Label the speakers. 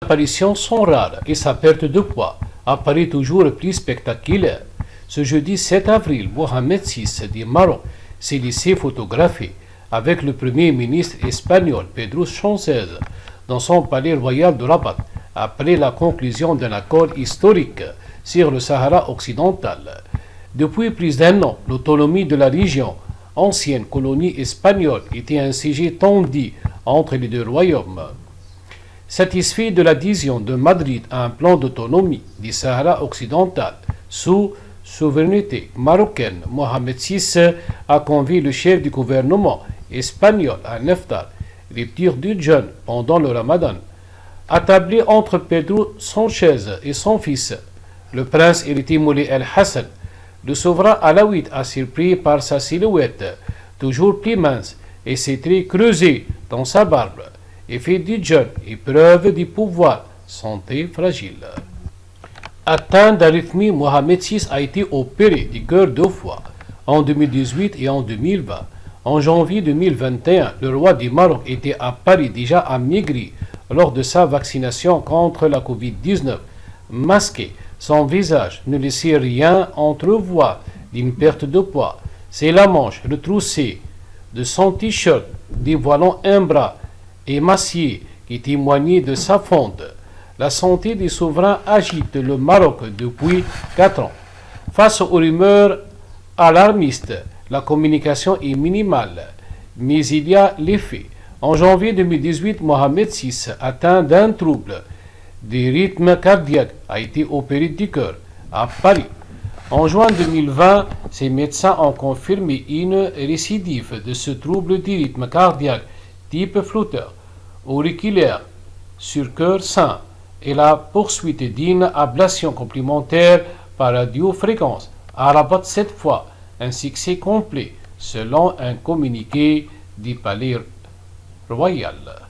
Speaker 1: apparitions sont rares et sa perte de poids apparaît toujours plus spectaculaire. Ce jeudi 7 avril, Mohamed VI du Maroc s'est laissé photographier avec le premier ministre espagnol Pedro Sánchez dans son palais royal de Rabat après la conclusion d'un accord historique sur le Sahara occidental. Depuis plus d'un an, l'autonomie de la région, ancienne colonie espagnole, était un sujet tendu entre les deux royaumes. Satisfait de l'adhésion de Madrid à un plan d'autonomie du Sahara occidental sous souveraineté marocaine, Mohamed VI a convié le chef du gouvernement espagnol à l'iftar, rupture du jeûne pendant le Ramadan. Attablé entre Pedro Sánchez et son fils, le prince héritier Moulay El Hassan, le souverain alaouite a surpris par sa silhouette toujours plus mince et ses traits creusés dans sa barbe, effet du jeûne et preuve du pouvoir, santé fragile. Atteint d'arythmie, Mohamed VI a été opéré du cœur 2 fois, en 2018 et en 2020. En janvier 2021, le roi du Maroc était à Paris déjà amaigri lors de sa vaccination contre la Covid-19. Masqué, son visage ne laissait rien entrevoir d'une perte de poids. C'est la manche retroussée de son t-shirt dévoilant un bras émacié qui témoignait de sa fonte. La santé des souverains agite le Maroc depuis 4 ans. Face aux rumeurs alarmistes, la communication est minimale, mais il y a les faits. En janvier 2018, Mohamed VI, atteint d'un trouble des rythmes cardiaques, a été opéré du cœur à Paris. En juin 2020, ses médecins ont confirmé une récidive de ce trouble du rythme cardiaque type flotteur auriculaire sur cœur sain et la poursuite d'une ablation complémentaire par radiofréquence à Rabat cette fois, un succès complet selon un communiqué du palais royal.